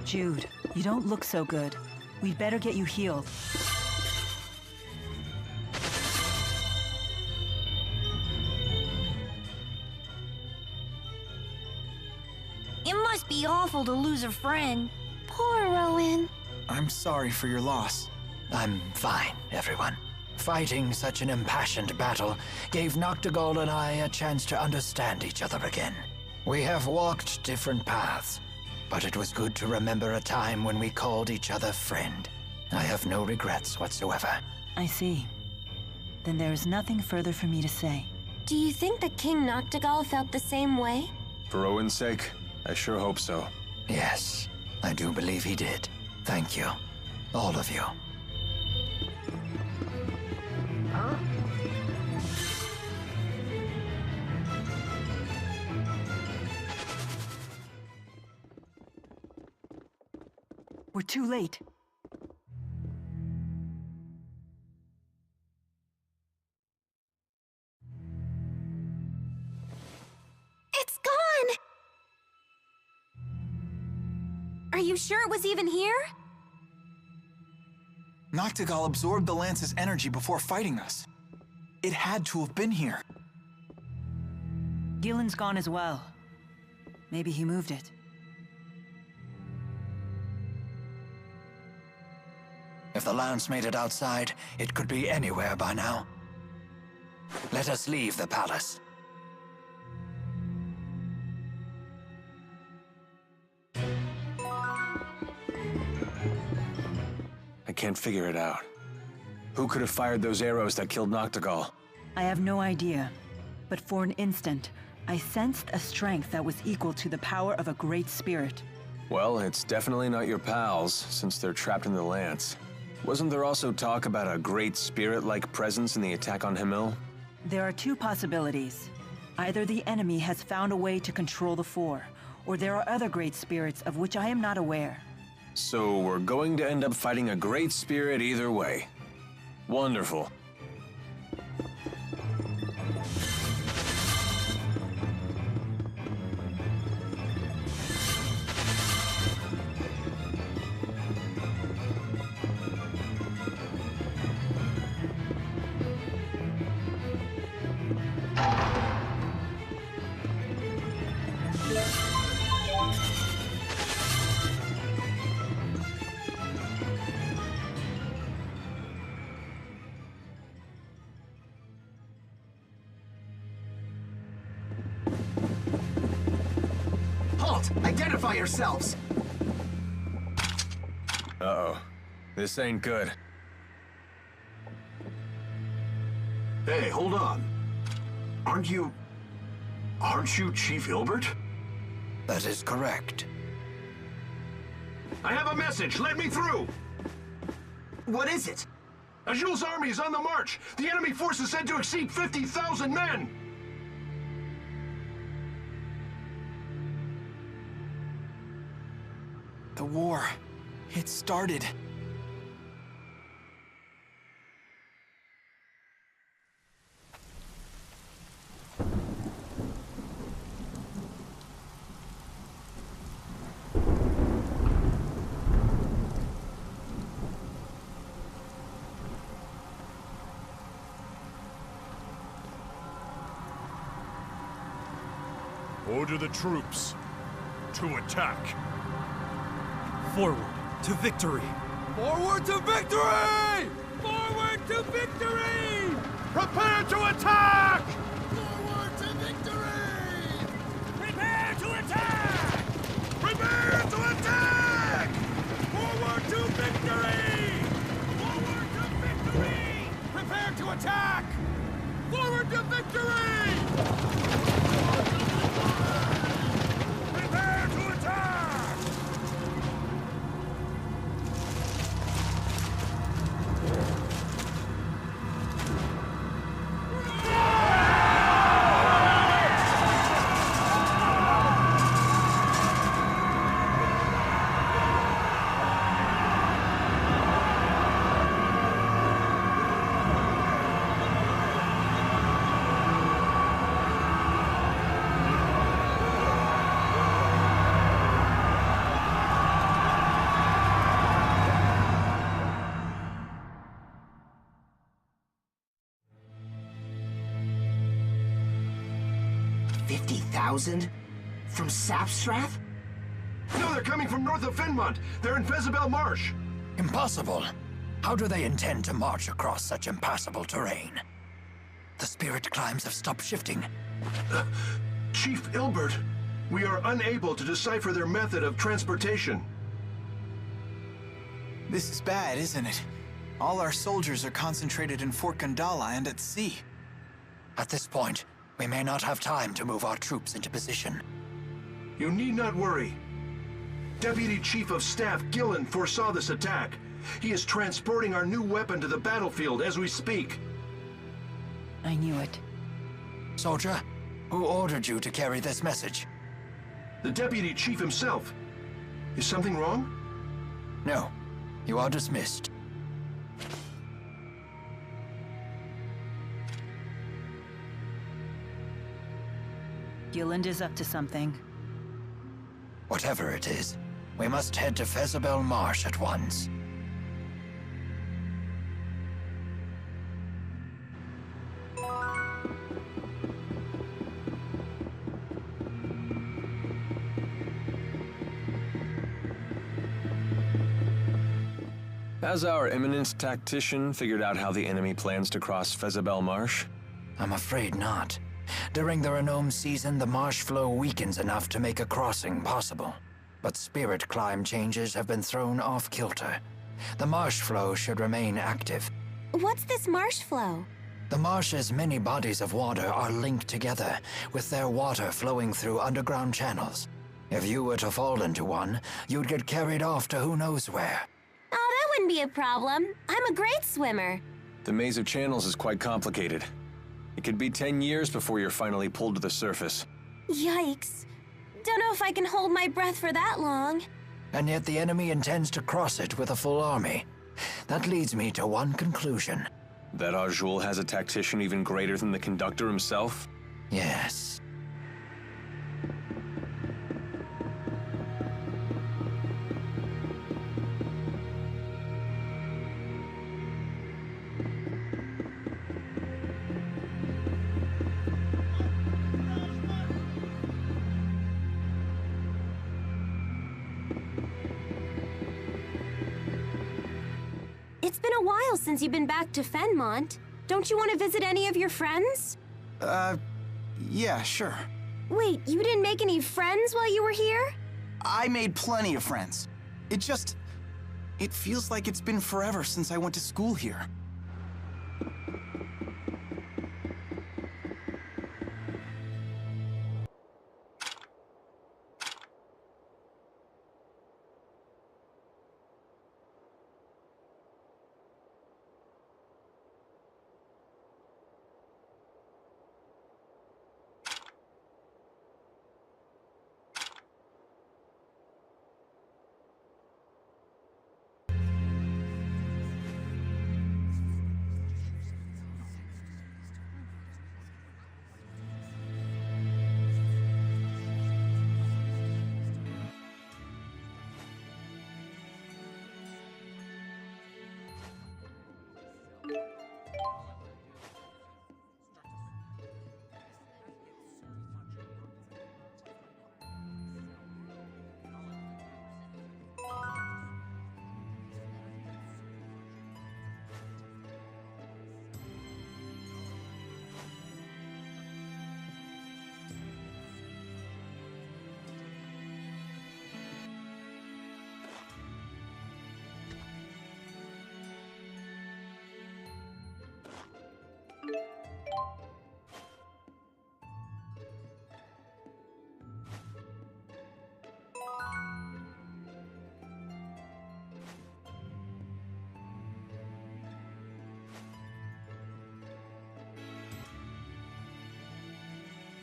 Jude, you don't look so good. We'd better get you healed. It must be awful to lose a friend. Poor Rowan. I'm sorry for your loss. I'm fine, everyone. Fighting such an impassioned battle gave Noctigal and I a chance to understand each other again. We have walked different paths, but it was good to remember a time when we called each other friend. I have no regrets whatsoever. I see. Then there is nothing further for me to say. Do you think that King Noctigal felt the same way? For Owen's sake, I sure hope so. Yes, I do believe he did. Thank you. All of you. Huh? We're too late. It's gone! Are you sure it was even here? Noctigal absorbed the lance's energy before fighting us. It had to have been here. Gillen's gone as well. Maybe he moved it. If the lance made it outside, it could be anywhere by now. Let us leave the palace. I can't figure it out. Who could have fired those arrows that killed Noctigal? I have no idea. But for an instant, I sensed a strength that was equal to the power of a great spirit. Well, it's definitely not your pals, since they're trapped in the lance. Wasn't there also talk about a great spirit-like presence in the attack on Himil? There are two possibilities. Either the enemy has found a way to control the Four, or there are other great spirits of which I am not aware. So we're going to end up fighting a great spirit either way. Wonderful. Halt! Identify yourselves! Uh-oh. This ain't good. Hey, hold on. Aren't you Chief Hilbert? That is correct. I have a message. Let me through. What is it? Ajul's army is on the march. The enemy force is said to exceed 50,000 men. The war. It started. Order the troops to attack. Forward to victory! Forward to victory! Forward to victory! Prepare to attack! Forward to victory! Prepare to attack! Prepare to attack! Forward to victory! Forward to victory! Prepare to attack! Forward to victory! Prepare to attack! 50,000? From Sapstrath? No, they're coming from north of Finmont. They're in Fezabel Marsh. Impossible. How do they intend to march across such impassable terrain? The spirit climbs have stopped shifting. Chief Ilbert, we are unable to decipher their method of transportation. This is bad, isn't it? All our soldiers are concentrated in Fort Gandala and at sea. At this point, we may not have time to move our troops into position. You need not worry. Deputy Chief of Staff Gillen foresaw this attack. He is transporting our new weapon to the battlefield as we speak. I knew it. Soldier, who ordered you to carry this message? The Deputy Chief himself. Is something wrong? No. You are dismissed. Gilland is up to something. Whatever it is, we must head to Fezabel Marsh at once. Has our eminent tactician figured out how the enemy plans to cross Fezabel Marsh? I'm afraid not. During the Renome season, the marsh flow weakens enough to make a crossing possible. But spirit climb changes have been thrown off kilter. The marsh flow should remain active. What's this marsh flow? The marsh's many bodies of water are linked together, with their water flowing through underground channels. If you were to fall into one, you'd get carried off to who knows where. Oh, that wouldn't be a problem. I'm a great swimmer. The maze of channels is quite complicated. It could be 10 years before you're finally pulled to the surface. Yikes. Don't know if I can hold my breath for that long. And yet the enemy intends to cross it with a full army. That leads me to one conclusion. That Arjul has a tactician even greater than the conductor himself? Yes. It's been a while since you've been back to Fenmont. Don't you want to visit any of your friends? Yeah, sure. Wait, you didn't make any friends while you were here? I made plenty of friends. It feels like it's been forever since I went to school here.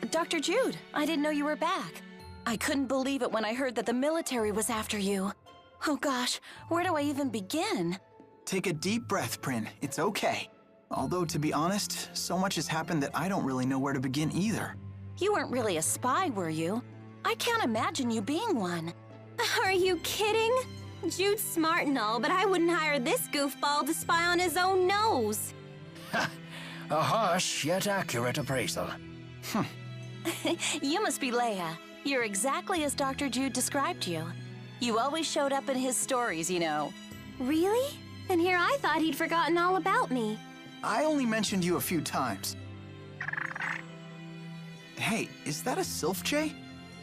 Dr. Jude, I didn't know you were back. I couldn't believe it when I heard that the military was after you. Oh gosh, where do I even begin? Take a deep breath, Prin. It's okay. Although, to be honest, so much has happened that I don't really know where to begin either. You weren't really a spy, were you? I can't imagine you being one. Are you kidding? Jude's smart and all, but I wouldn't hire this goofball to spy on his own nose. A harsh yet accurate appraisal. You must be Leia. You're exactly as Dr. Jude described you. You always showed up in his stories, you know. Really? And here I thought he'd forgotten all about me. I only mentioned you a few times. Hey, is that a Sylph Jay?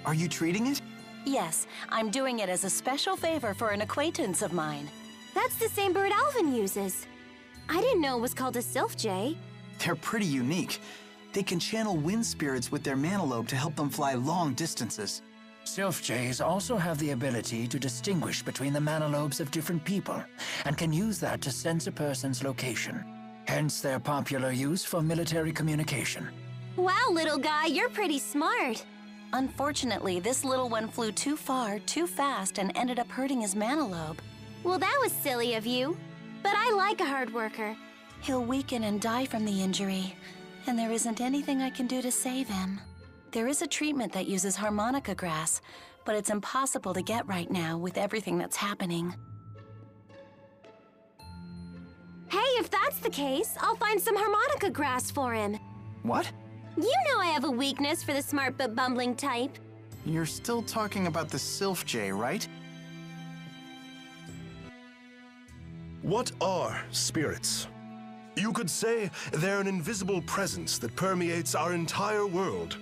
Are you treating it? Yes, I'm doing it as a special favor for an acquaintance of mine. That's the same bird Alvin uses. I didn't know it was called a Sylph Jay. They're pretty unique. They can channel wind spirits with their manalobe to help them fly long distances. Sylph Jays also have the ability to distinguish between the manalobes of different people, and can use that to sense a person's location. Hence their popular use for military communication. Wow, little guy, you're pretty smart. Unfortunately, this little one flew too far, too fast, and ended up hurting his manalobe. Well, that was silly of you. But I like a hard worker. He'll weaken and die from the injury, and there isn't anything I can do to save him. There is a treatment that uses harmonica grass, but it's impossible to get right now with everything that's happening. Hey, if that's the case, I'll find some harmonica grass for him. What? You know I have a weakness for the smart but bumbling type. You're still talking about the Sylph Jay, right? What are spirits? You could say they're an invisible presence that permeates our entire world.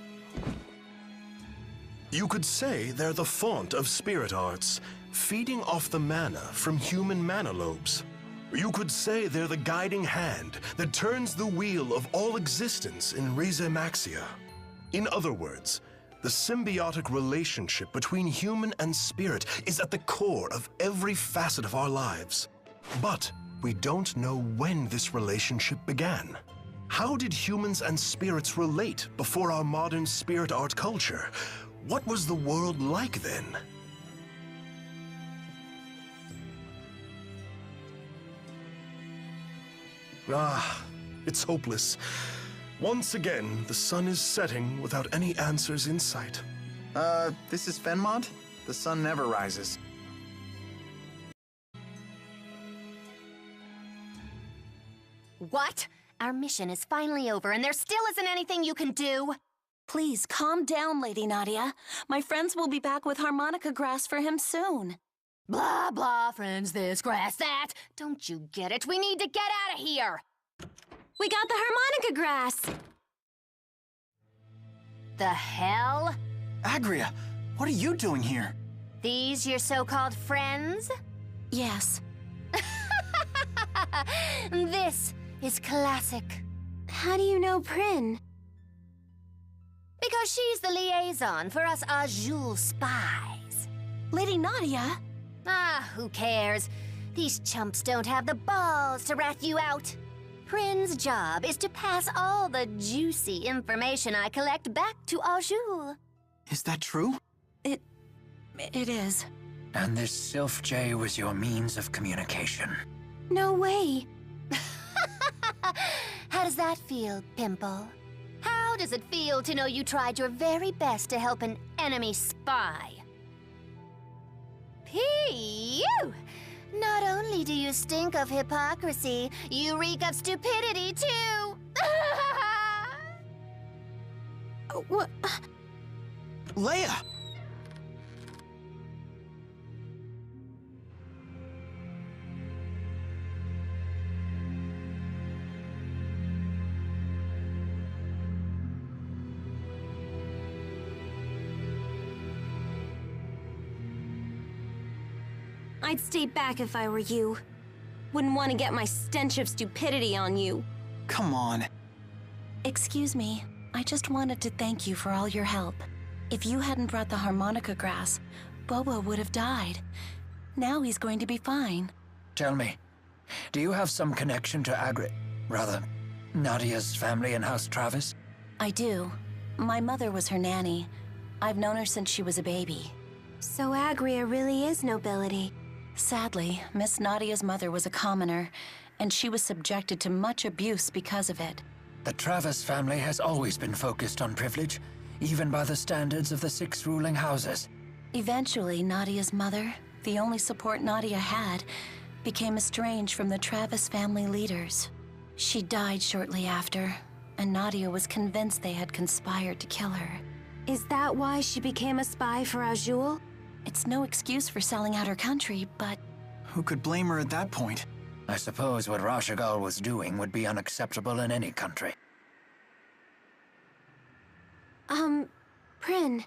You could say they're the font of spirit arts, feeding off the mana from human manalobes. You could say they're the guiding hand that turns the wheel of all existence in Res Maxia. In other words, the symbiotic relationship between human and spirit is at the core of every facet of our lives. But we don't know when this relationship began. How did humans and spirits relate before our modern spirit art culture? What was the world like then? Ah, it's hopeless. Once again, the sun is setting without any answers in sight. This is Fenmont? The sun never rises. What? Our mission is finally over and there still isn't anything you can do? Please, calm down, Lady Nadia. My friends will be back with harmonica grass for him soon. Blah, blah, friends this, grass that. Don't you get it? We need to get out of here. We got the harmonica grass. The hell? Agria, what are you doing here? These your so-called friends? Yes. This is classic. How do you know Prin? Because she's the liaison for us Azul spies. Lady Nadia? Ah, who cares? These chumps don't have the balls to rat you out. Prin's job is to pass all the juicy information I collect back to Azul. Is that true? It is. And this Sylph Jay was your means of communication. No way. How does that feel, Pimple? How does it feel to know you tried your very best to help an enemy spy? Pew! Not only do you stink of hypocrisy, you reek of stupidity, too! What? Leia! I'd stay back if I were you. Wouldn't want to get my stench of stupidity on you. Come on. Excuse me. I just wanted to thank you for all your help. If you hadn't brought the harmonica grass, Bobo would have died. Now he's going to be fine. Tell me, do you have some connection to Nadia's family in House Travis? I do. My mother was her nanny. I've known her since she was a baby. So Agria really is nobility. Sadly, Miss Nadia's mother was a commoner, and she was subjected to much abuse because of it. The Travis family has always been focused on privilege, even by the standards of the 6 ruling houses. Eventually, Nadia's mother, the only support Nadia had, became estranged from the Travis family leaders. She died shortly after, and Nadia was convinced they had conspired to kill her. Is that why she became a spy for Azul? It's no excuse for selling out her country, but Who could blame her at that point? I suppose what Rashagal was doing would be unacceptable in any country. Prin,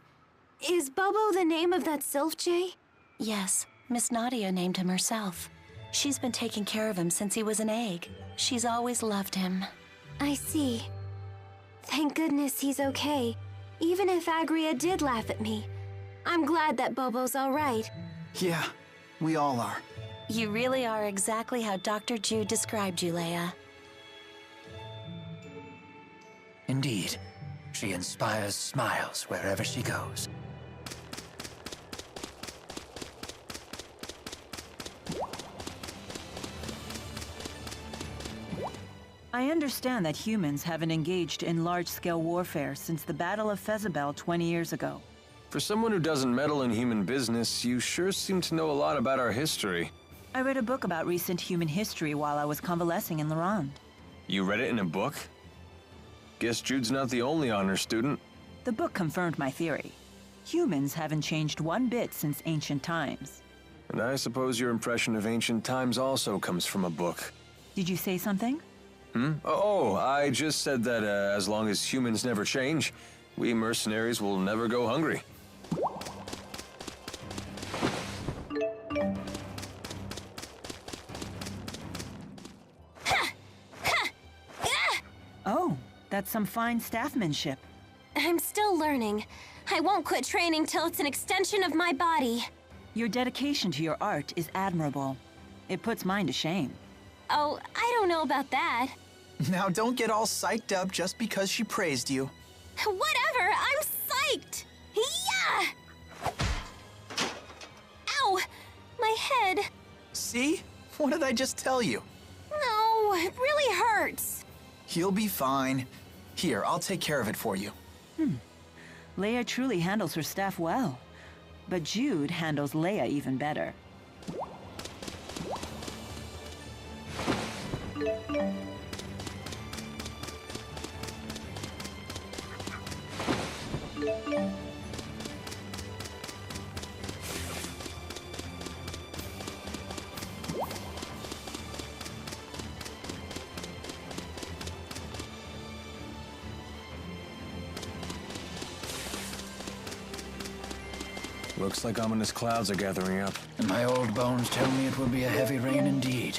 is Bobo the name of that Sylph Jay? yes, Miss Nadia named him herself. She's been taking care of him since he was an egg. She's always loved him. I see. Thank goodness he's okay. Even if Agria did laugh at me. I'm glad that Bobo's all right. Yeah, we all are. You really are exactly how Dr. Jude described you, Leia. Indeed, she inspires smiles wherever she goes. I understand that humans haven't engaged in large-scale warfare since the Battle of Fezabel 20 years ago. For someone who doesn't meddle in human business, you sure seem to know a lot about our history. I read a book about recent human history while I was convalescing in Laurent. You read it in a book? Guess Jude's not the only honor student. The book confirmed my theory. Humans haven't changed one bit since ancient times. And I suppose your impression of ancient times also comes from a book. Did you say something? Oh, I just said that as long as humans never change, we mercenaries will never go hungry. Oh, that's some fine staffmanship. I'm still learning. I won't quit training till it's an extension of my body. Your dedication to your art is admirable. It puts mine to shame. Oh, I don't know about that. Now don't get all psyched up just because she praised you. Whatever, I'm psyched! Yeah! Ow! My head. See? What did I just tell you? No, it really hurts. You'll be fine. Here, I'll take care of it for you. Leia truly handles her staff well. But Jude handles Leia even better. Looks like ominous clouds are gathering up. And my old bones tell me it will be a heavy rain indeed.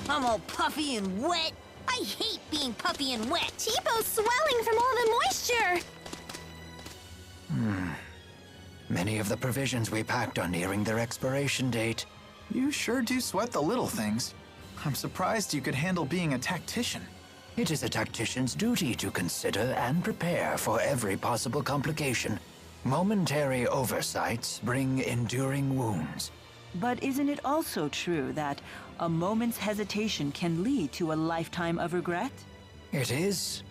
I'm all puffy and wet. I hate being puffy and wet. Teepo's swelling from all the moisture. Many of the provisions we packed are nearing their expiration date. You sure do sweat the little things. I'm surprised you could handle being a tactician. It is a tactician's duty to consider and prepare for every possible complication. Momentary oversights bring enduring wounds. But isn't it also true that a moment's hesitation can lead to a lifetime of regret? It is,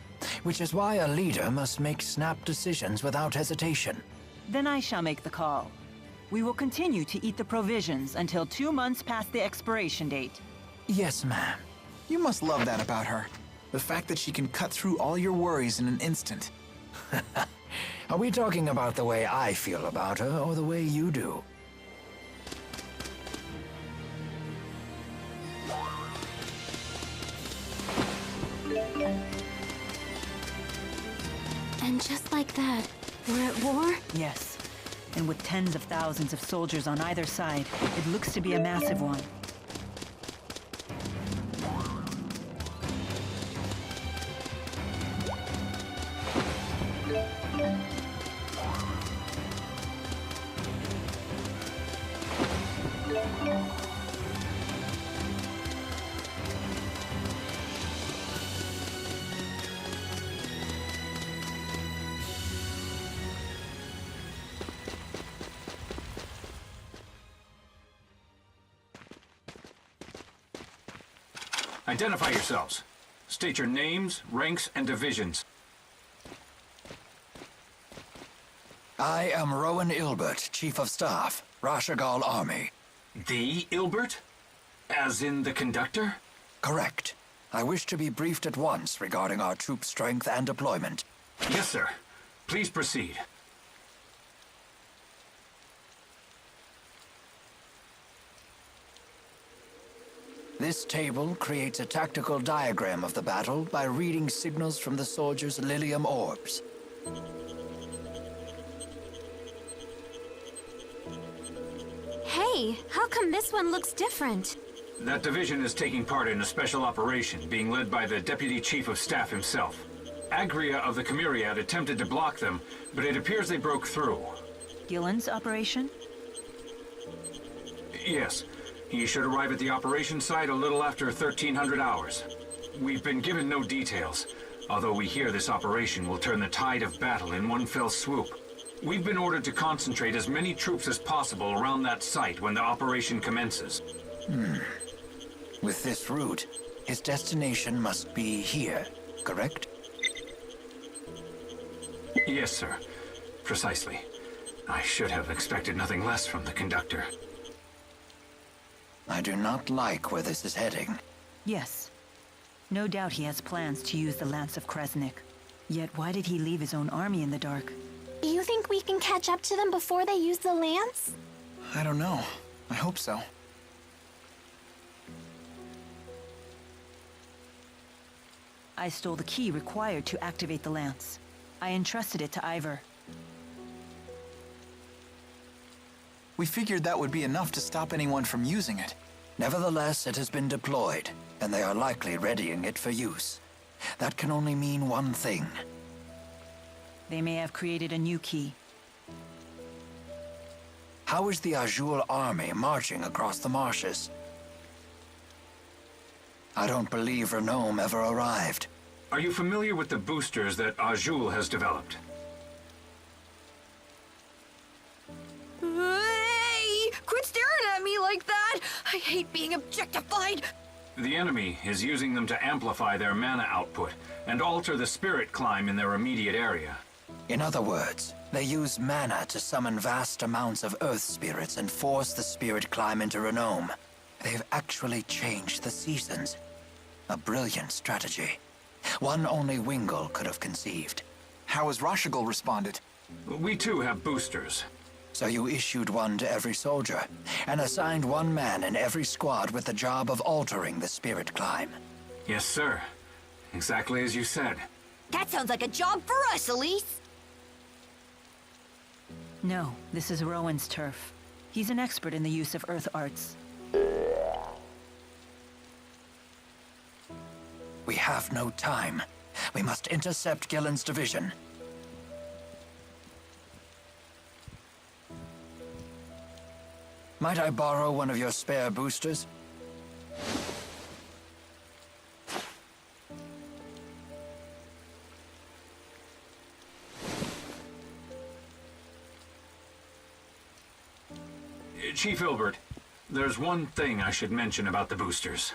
which is why a leader must make snap decisions without hesitation. Then I shall make the call. We will continue to eat the provisions until 2 months past the expiration date. Yes, ma'am. You must love that about her. The fact that she can cut through all your worries in an instant. Are we talking about the way I feel about her or the way you do? And just like that, we're at war? Yes. And with tens of thousands of soldiers on either side, it looks to be a massive one. Identify yourselves. State your names, ranks, and divisions. I am Rowan Ilbert, Chief of Staff, Rashagal Army. The Ilbert? As in the conductor? Correct. I wish to be briefed at once regarding our troop strength and deployment. Yes, sir. Please proceed. This table creates a tactical diagram of the battle by reading signals from the soldiers' Lilium orbs. Hey, how come this one looks different? That division is taking part in a special operation being led by the Deputy Chief of Staff himself. Agria of the Chimeriad attempted to block them, but it appears they broke through. Gillen's operation? Yes. He should arrive at the operation site a little after 1300 hours. We've been given no details, although we hear this operation will turn the tide of battle in one fell swoop. We've been ordered to concentrate as many troops as possible around that site when the operation commences. With this route, his destination must be here, correct? Yes, sir. Precisely. I should have expected nothing less from the conductor. I do not like where this is heading. Yes. No doubt he has plans to use the Lance of Kresnik. Yet why did he leave his own army in the dark? You think we can catch up to them before they use the lance? I don't know. I hope so. I stole the key required to activate the lance. I entrusted it to Ivor. We figured that would be enough to stop anyone from using it. Nevertheless, it has been deployed, and they are likely readying it for use. That can only mean one thing. They may have created a new key. How is the Azul army marching across the marshes? I don't believe Renome ever arrived. Are you familiar with the boosters that Azul has developed? Hey! Quit staring at me like that! I hate being objectified! The enemy is using them to amplify their mana output and alter the spirit climb in their immediate area. In other words, they use mana to summon vast amounts of earth spirits and force the spirit climb into Renome. They've actually changed the seasons. A brilliant strategy. One only Wingle could have conceived. How has Rashagal responded? We too have boosters. So you issued one to every soldier, and assigned one man in every squad with the job of altering the spirit climb. Yes, sir. Exactly as you said. That sounds like a job for us, Elise! No, this is Rowan's turf. He's an expert in the use of earth arts. We have no time. We must intercept Gillen's division. Might I borrow one of your spare boosters? Chief Ilbert, there's one thing I should mention about the boosters.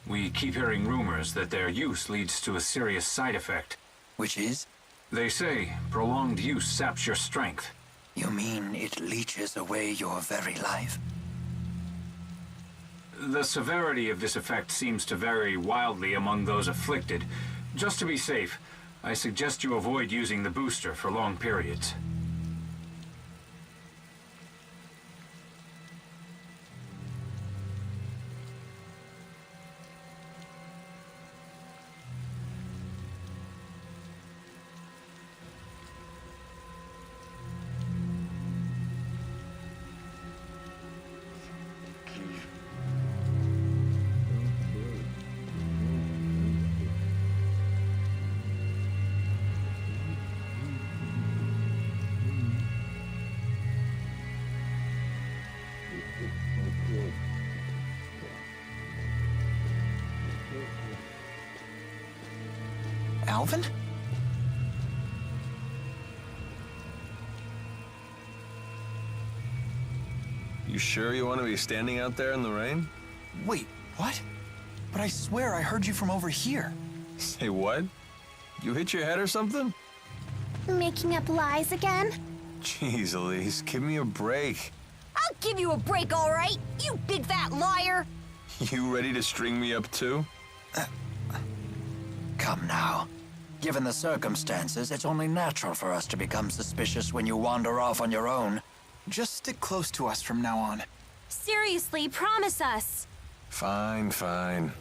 We keep hearing rumors that their use leads to a serious side effect. Which is? They say prolonged use saps your strength. You mean it leeches away your very life? The severity of this effect seems to vary wildly among those afflicted. Just to be safe, I suggest you avoid using the booster for long periods. Alvin? You sure you want to be standing out there in the rain? Wait, What? But I swear I heard you from over here. Say what? You hit your head or something? Making up lies again? Jeez, Elise, give me a break. I'll give you a break, all right? You big fat liar! You ready to string me up too? Come now. Given the circumstances, it's only natural for us to become suspicious when you wander off on your own. Just stick close to us from now on. Seriously, promise us. Fine, fine.